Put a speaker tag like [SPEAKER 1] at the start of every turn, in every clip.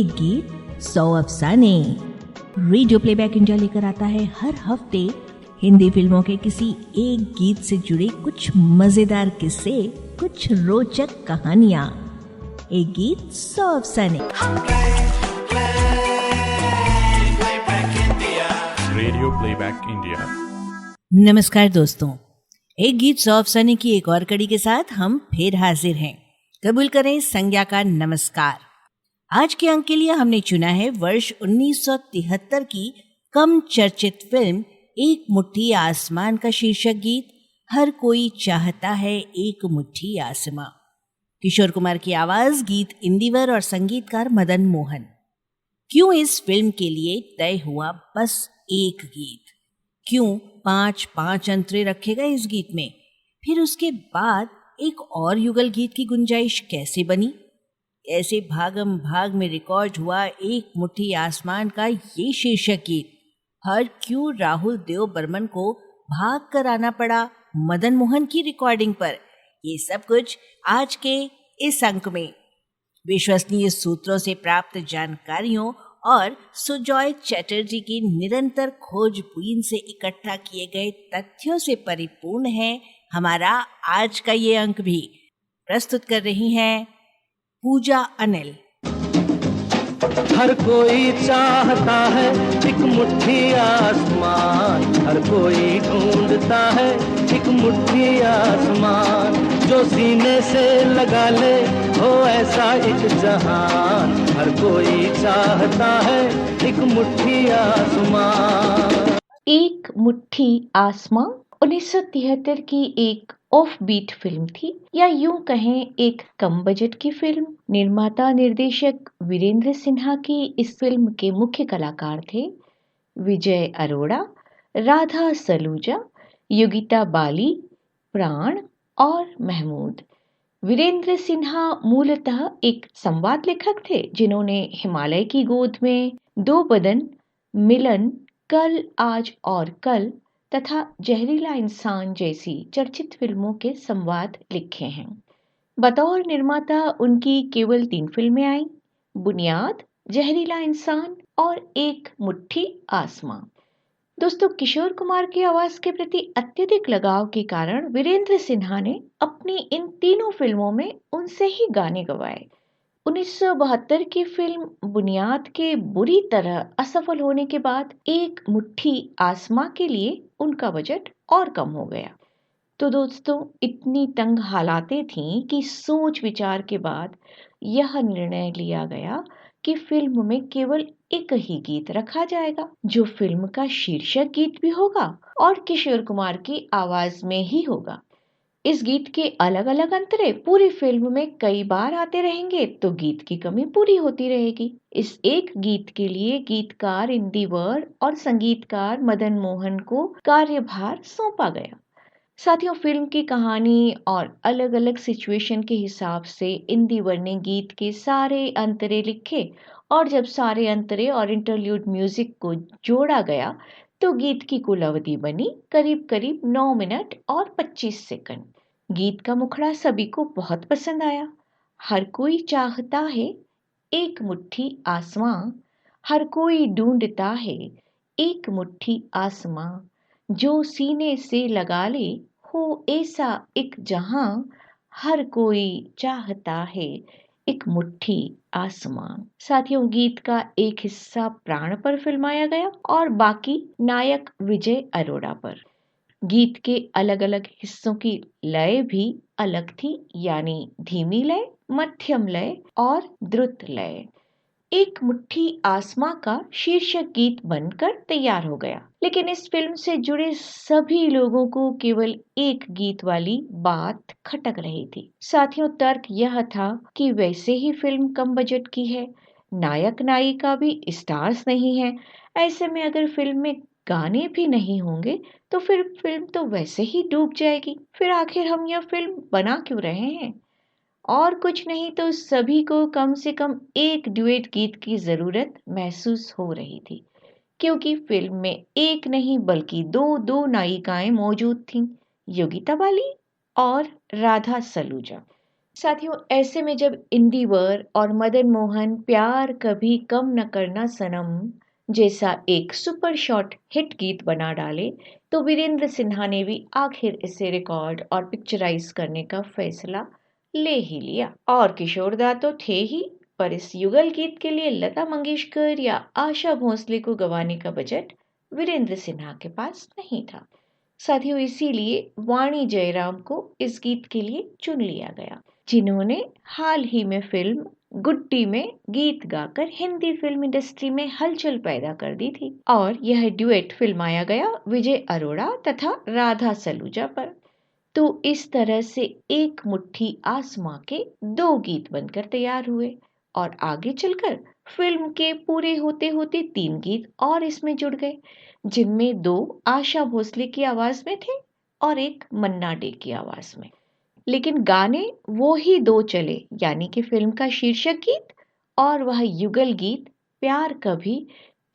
[SPEAKER 1] एक गीत 100 अफसाने। Radio playback India लेकर आता है हर हफ्ते हिंदी फिल्मों के किसी एक गीत से जुड़े कुछ मजेदार किस्से, कुछ रोचक कहानियां। एक गीत 100 अफसाने।
[SPEAKER 2] Radio playback India.
[SPEAKER 1] नमस्कार दोस्तों, एक गीत 100 अफसाने की एक और कड़ी के साथ हम फिर हाजिर हैं। कबूल करें संज्ञा का नमस्कार। आज के अंक के लिए हमने चुना है वर्ष 1973 की कम चर्चित फिल्म एक मुट्ठी आसमान का शीर्षक गीत हर कोई चाहता है एक मुट्ठी आसमां। किशोर कुमार की आवाज, गीत इंदिवर और संगीतकार मदन मोहन। क्यों इस फिल्म के लिए तय हुआ बस एक गीत? क्यों 5-5 अंतरे रखे गए इस गीत में? फिर उसके बाद एक और युगल गीत की गुंजाइश कैसे बनी? ऐसे भागम भाग में रिकॉर्ड हुआ एक मुट्ठी आसमान का ये शीर्षक गीत, हर क्यों राहुल देव बर्मन को भाग कर आना पड़ा मदन मोहन की रिकॉर्डिंग पर? ये सब कुछ आज के इस अंक में। विश्वसनीय सूत्रों से प्राप्त जानकारियों और सुजॉय चैटर्जी की निरंतर खोजबीन से इकट्ठा किए गए तथ्यों से परिपूर्ण है हमारा आज का ये अंक भी। प्रस्तुत कर रही हैं पूजा अनिल।
[SPEAKER 3] हर कोई चाहता है एक मुट्ठी आसमान, हर कोई ढूंढता है एक मुट्ठी आसमान, जो सीने से लगा ले हो ऐसा एक जहान, हर कोई चाहता है एक मुट्ठी आसमान।
[SPEAKER 4] एक मुट्ठी आसमां 1973 की एक ऑफ बीट फिल्म थी, या यूं कहें एक कम बजट की फिल्म। निर्माता निर्देशक वीरेंद्र सिन्हा की इस फिल्म के मुख्य कलाकार थे विजय अरोड़ा, राधा सलूजा, योगिता बाली, प्राण और महमूद। वीरेंद्र सिन्हा मूलतः एक संवाद लेखक थे जिन्होंने हिमालय की गोद में, दो बदन, मिलन, कल आज और कल तथा जहरीला इंसान जैसी चर्चित फिल्मों के संवाद लिखे हैं। बतौर निर्माता उनकी केवल 3 फिल्में आईं: बुनियाद, जहरीला इंसान और एक मुट्ठी आसमां। दोस्तों, किशोर कुमार की आवाज के प्रति अत्यधिक लगाव के कारण वीरेंद्र सिन्हा ने अपनी इन तीनों फिल्मों में उनसे ही गाने गवाए। 1972 की फिल्म बुनियाद के बुरी तरह असफल होने के बाद एक मुट्ठी आसमां के लिए उनका बजट और कम हो गया। तो दोस्तों, इतनी तंग हालातें थीं कि सोच विचार के बाद यह निर्णय लिया गया कि फिल्म में केवल एक ही गीत रखा जाएगा, जो फिल्म का शीर्षक गीत भी होगा और किशोर कुमार की आवाज में ही होगा। इस गीत के अलग अलग अंतरे पूरी फिल्म में कई बार आते रहेंगे, तो गीत की कमी पूरी होती रहेगी। इस एक गीत के लिए गीतकार इंदिवर और संगीतकार मदन मोहन को कार्यभार सौंपा गया। साथियों, फिल्म की कहानी और अलग अलग सिचुएशन के हिसाब से इंदिवर ने गीत के सारे अंतरे लिखे, और जब सारे अंतरे और इंटरल्यूड म्यूजिक को जोड़ा गया तो गीत की कुल अवधि बनी करीब करीब 9 मिनट और 25 सेकंड। गीत का मुखड़ा सभी को बहुत पसंद आया। हर कोई चाहता है एक मुट्ठी आसमां, हर कोई ढूंढता है एक मुट्ठी आसमां, जो सीने से लगा ले हो ऐसा एक जहां, हर कोई चाहता है एक मुट्ठी आसमां। साथियों, गीत का एक हिस्सा प्राण पर फिल्माया गया और बाकी नायक विजय अरोड़ा पर। गीत के अलग अलग हिस्सों की लय भी अलग थी, यानी धीमी लय, मध्यम लय और द्रुत लय। एक मुट्ठी आसमां का शीर्षक गीत बनकर तैयार हो गया, लेकिन इस फिल्म से जुड़े सभी लोगों को केवल एक गीत वाली बात खटक रही थी। साथियों, तर्क यह था कि वैसे ही फिल्म कम बजट की है, नायक नायिका भी स्टार्स नहीं है, ऐसे में अगर फिल्म में गाने भी नहीं होंगे तो फिर फिल्म तो वैसे ही डूब जाएगी। फिर आखिर हम यह फिल्म बना क्यों रहे हैं? और कुछ नहीं तो सभी को कम से कम एक ड्यूएट गीत की जरूरत महसूस हो रही थी, क्योंकि फिल्म में एक नहीं बल्कि दो नायिकाएं मौजूद थीं, योगिता बाली और राधा सलूजा। साथियों, ऐसे में जब इंदिवर और मदन मोहन प्यार कभी कम न करना सनम जैसा एक सुपर शॉट हिट गीत बना डाले, तो वीरेंद्र सिन्हा ने भी आखिर इसे रिकॉर्ड और पिक्चराइज करने का फैसला ले ही लिया। और किशोरदा तो थे ही, पर इस युगल गीत के लिए लता मंगेशकर या आशा भोसले को गवाने का बजट वीरेंद्र सिन्हा के पास नहीं था। साथियों, इसीलिए वाणी जयराम को इस गीत के लिए चुन लिया गया, जिन्होंने हाल ही में फिल्म गुड्डी में गीत गाकर हिंदी फिल्म इंडस्ट्री में हलचल पैदा कर दी थी। और यह ड्यूएट फिल्माया गया विजय अरोड़ा तथा राधा सलूजा पर। तो इस तरह से एक मुट्ठी आसमां के दो गीत बनकर तैयार हुए और आगे चलकर फिल्म के पूरे होते होते तीन गीत और इसमें जुड़ गए, जिनमें दो आशा भोसले की आवाज में थे और एक मन्ना डे की आवाज में। लेकिन गाने वो ही दो चले, यानी कि फिल्म का शीर्षक गीत और वह युगल गीत प्यार कभी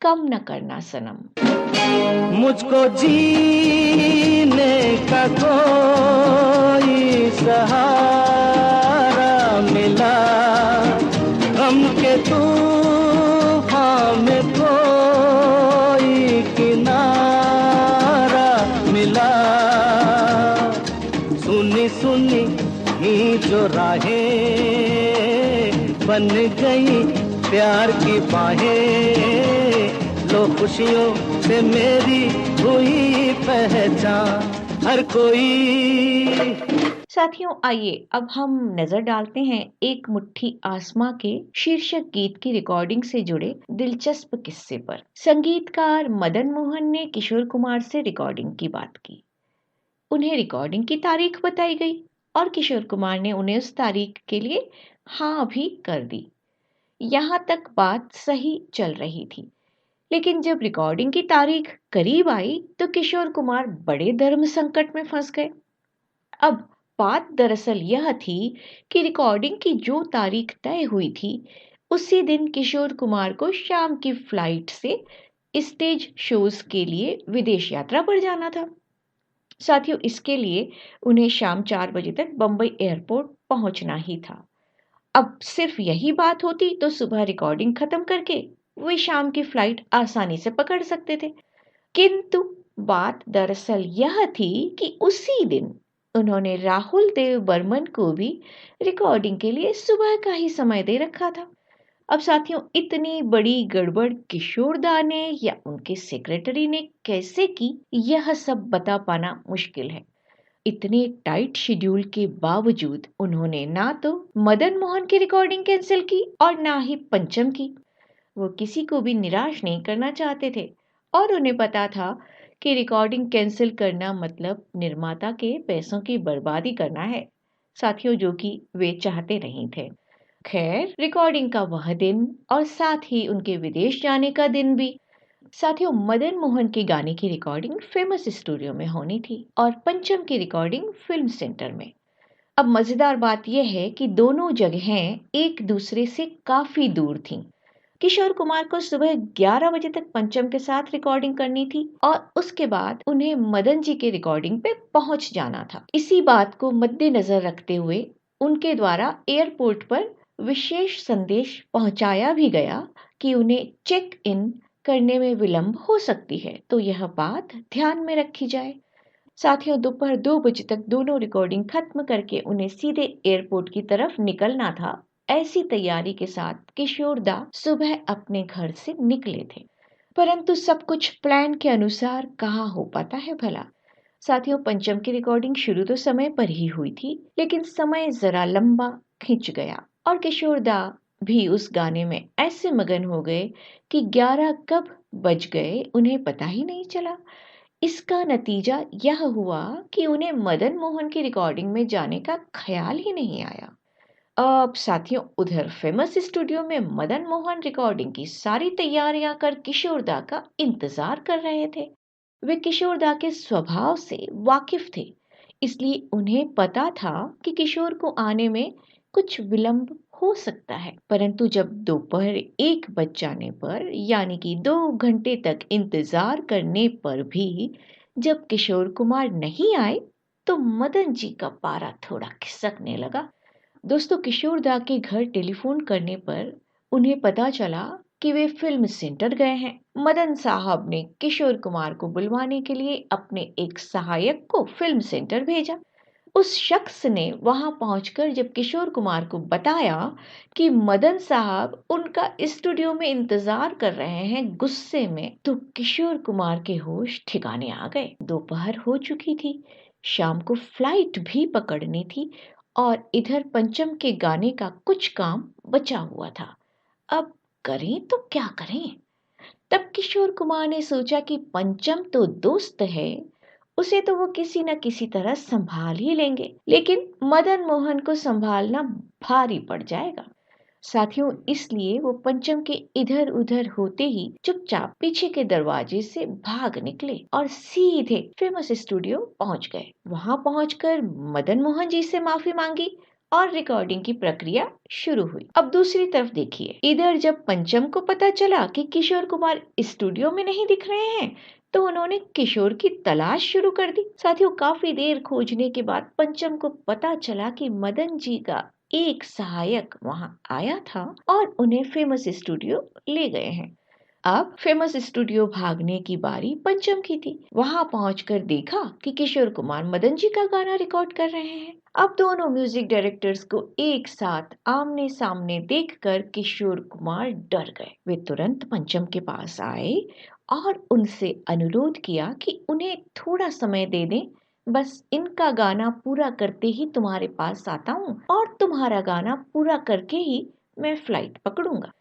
[SPEAKER 4] कम न करना सनम।
[SPEAKER 3] मुझको जीने का कोई सहारा मिला, गम के तूफान में कोई किनारा मिला। सुनी सुनी ही जो राहें बन गई प्यार की बाहें, लो खुशियों से मेरी हुई पहचान हर कोई।
[SPEAKER 4] साथियों, आइए अब हम नजर डालते हैं एक मुट्ठी आसमां के शीर्षक गीत की रिकॉर्डिंग से जुड़े दिलचस्प किस्से पर। संगीतकार मदन मोहन ने किशोर कुमार से रिकॉर्डिंग की बात की। उन्हें रिकॉर्डिंग की तारीख बताई गई और किशोर कुमार ने उन्हें उस तारीख के लिए हाँ भी कर दी। यहाँ तक बात सही चल रही थी, लेकिन जब रिकॉर्डिंग की तारीख करीब आई तो किशोर कुमार बड़े धर्म संकट में फंस गए। अब बात दरअसल यह थी कि रिकॉर्डिंग की जो तारीख तय हुई थी, उसी दिन किशोर कुमार को शाम की फ्लाइट से स्टेज शोज के लिए विदेश यात्रा पर जाना था। साथियों, इसके लिए उन्हें शाम 4 बजे तक बंबई एयरपोर्ट पहुंचना ही था। अब सिर्फ यही बात होती तो सुबह रिकॉर्डिंग खत्म करके वे शाम की फ्लाइट आसानी से पकड़ सकते थे। किंतु बात दरअसल यह थी कि उसी दिन उन्होंने राहुल देव बर्मन को भी रिकॉर्डिंग के लिए सुबह का ही समय दे रखा था। अब साथियों, इतनी बड़ी गड़बड़ किशोरदा ने या उनके सेक्रेटरी ने कैसे की, यह सब बता पाना मुश्किल है। इतने टाइट शेड्यूल के बावजूद उन्होंने ना तो मदन मोहन की रिकॉर्डिंग कैंसिल की और ना ही पंचम की। वो किसी को भी निराश नहीं करना चाहते थे और उन्हें पता था कि रिकॉर्डिंग कैंसिल करना मतलब निर्माता के पैसों की बर्बादी करना है। साथियों, जो कि वे चाहते नहीं थे। खैर, रिकॉर्डिंग का वह दिन और साथ ही उनके विदेश जाने का दिन भी। साथियों, मदन मोहन के गाने की रिकॉर्डिंग फेमस स्टूडियो में होनी थी और पंचम की रिकॉर्डिंग फिल्म सेंटर में। अब मजेदार बात यह है कि दोनों जगहें एक दूसरे से काफी दूर थीं। किशोर कुमार को सुबह 11 बजे तक पंचम के साथ रिकॉर्डिंग करनी थी और उसके बाद उन्हें मदन जी के रिकॉर्डिंग पे पहुंच जाना था। इसी बात को मद्देनजर रखते हुए उनके द्वारा एयरपोर्ट पर विशेष संदेश पहुंचाया भी गया कि उन्हें चेक इन करने में विलंब हो सकती है, तो यह बात ध्यान में रखी जाए। साथियों, दोपहर 2 बजे तक दोनों रिकॉर्डिंग खत्म करके उन्हें सीधे एयरपोर्ट की तरफ निकलना था। ऐसी तैयारी के साथ किशोरदा सुबह अपने घर से निकले थे, परंतु सब कुछ प्लान के अनुसार कहाँ हो पाता है भला। साथियों, पंचम की रिकॉर्डिंग शुरू तो समय पर ही हुई थी, लेकिन समय जरा लंबा खिंच गया और किशोरदा भी उस गाने में ऐसे मगन हो गए कि 11 कब बज गए उन्हें पता ही नहीं चला। इसका नतीजा यह हुआ कि उन्हें मदन मोहन की रिकॉर्डिंग में जाने का ख्याल ही नहीं आया। अब साथियों, उधर फेमस स्टूडियो में मदन मोहन रिकॉर्डिंग की सारी तैयारियां कर किशोरदा का इंतजार कर रहे थे। वे किशोरदा के स्वभाव से वाकिफ थे, इसलिए उन्हें पता था कि किशोर को आने में कुछ विलंब हो सकता है। परंतु जब दोपहर 1 बज जाने पर, यानी कि 2 घंटे तक इंतजार करने पर भी जब किशोर कुमार नहीं आए, तो मदन जी का पारा थोड़ा खिसकने लगा। दोस्तों, किशोर दा के घर टेलीफोन करने पर उन्हें पता चला कि वे फिल्म सेंटर गए हैं। मदन साहब ने किशोर कुमार को बुलवाने के लिए अपने एक सहायक को फिल्म सेंटर भेजा। उस शख्स ने वहां पहुंचकर जब किशोर कुमार को बताया कि मदन साहब उनका स्टूडियो में इंतजार कर रहे हैं गुस्से में, तो किशोर कुमार के होश ठिकाने आ गए। दोपहर हो चुकी थी, शाम को फ्लाइट भी पकड़नी थी और इधर पंचम के गाने का कुछ काम बचा हुआ था। अब करें तो क्या करें? तब किशोर कुमार ने सोचा कि पंचम तो दोस्त है, उसे तो वो किसी न किसी तरह संभाल ही लेंगे, लेकिन मदन मोहन को संभालना भारी पड़ जाएगा। साथियों, इसलिए वो पंचम के इधर उधर होते ही चुपचाप पीछे के दरवाजे से भाग निकले और सीधे फेमस स्टूडियो पहुंच गए। वहां पहुंचकर मदन मोहन जी से माफी मांगी और रिकॉर्डिंग की प्रक्रिया शुरू हुई। अब दूसरी तरफ देखिए, इधर जब पंचम को पता चला कि किशोर कुमार स्टूडियो में नहीं दिख रहे हैं, तो उन्होंने किशोर की तलाश शुरू कर दी। साथियों, काफी देर खोजने के बाद पंचम को पता चला कि मदन जी का एक सहायक वहां आया था और उन्हें फेमस स्टूडियो ले गए हैं। अब फेमस स्टूडियो भागने की बारी पंचम की थी। वहां पहुंचकर देखा कि किशोर कुमार मदन जी का गाना रिकॉर्ड कर रहे हैं। अब दोनों म्यूजिक डायरेक्टर्स को एक साथ आमने सामने देखकर किशोर कुमार डर गए। वे तुरंत पंचम के पास आए और उनसे अनुरोध किया कि उन्हें थोड़ा समय दे दें, बस इनका गाना पूरा करते ही तुम्हारे पास आता हूँ और तुम्हारा गाना पूरा करके ही मैं फ्लाइट पकड़ूंगा।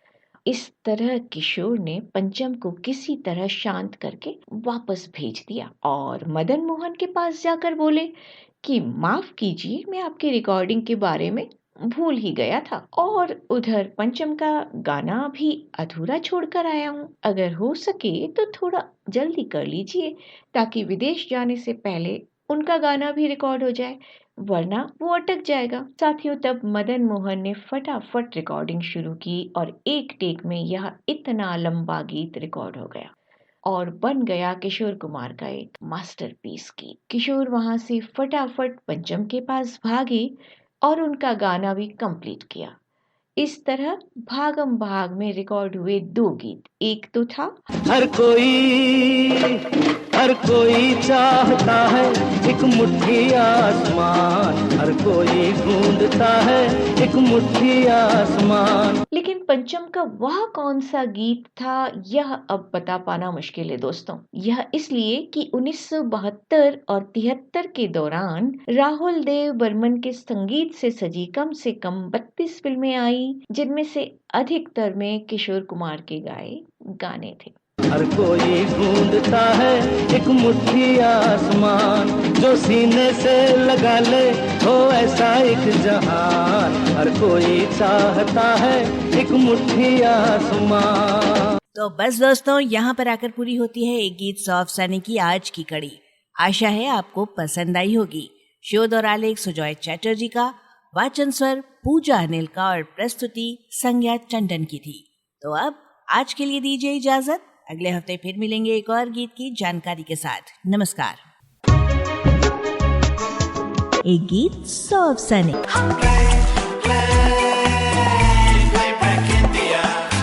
[SPEAKER 4] इस तरह किशोर ने पंचम को किसी तरह शांत करके वापस भेज दिया और मदन मोहन के पास जाकर बोले कि माफ कीजिए, मैं आपकी रिकॉर्डिंग के बारे में भूल ही गया था और उधर पंचम का गाना भी अधूरा छोड़कर आया हूँ। अगर हो सके तो थोड़ा जल्दी कर लीजिए ताकि विदेश जाने से पहले उनका गाना भी रिकॉर्ड हो जाए, वरना वो अटक जाएगा। साथियों, तब मदन मोहन ने फटाफट रिकॉर्डिंग शुरू की और एक टेक में यह इतना लंबा गीत रिकॉर्ड हो गया और बन गया किशोर कुमार का एक मास्टरपीस गीत। किशोर वहां से फटाफट पंचम के पास भागे और उनका गाना भी कंप्लीट किया। इस तरह भागम भाग में रिकॉर्ड हुए 2 गीत। एक तो था
[SPEAKER 3] हर कोई चाहता है एक मुट्ठी आसमान, हर कोई ढूंढता है एक मुट्ठी आसमान।
[SPEAKER 4] लेकिन पंचम का वह कौन सा गीत था, यह अब बता पाना मुश्किल है दोस्तों। यह इसलिए कि 1972 और 73 के दौरान राहुल देव बर्मन के संगीत से सजी कम से कम 32 फिल्में आई, जिनमें से अधिकतर में किशोर कुमार के गाए गाने थे।
[SPEAKER 3] हर कोई ढूंढता है एक मुट्ठी आसमान, जो सीने से लगा ले हो ऐसा एक जहान, हर कोई चाहता है एक मुट्ठी आसमान।
[SPEAKER 1] तो बस दोस्तों, यहाँ पर आकर पूरी होती है एक गीत सौ अफसाने की आज की कड़ी। आशा है आपको पसंद आई होगी। शोध और आलेख सुजॉय चैटर्जी का, वाचन स्वर पूजा अनिल का और प्रस्तुति संज्ञा टंडन की थी। तो अब आज के लिए दीजिए इजाजत। अगले हफ्ते फिर मिलेंगे एक और गीत की जानकारी के साथ। नमस्कार। एक गीत सौ अफसाने।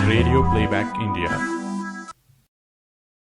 [SPEAKER 2] Radio Playback India.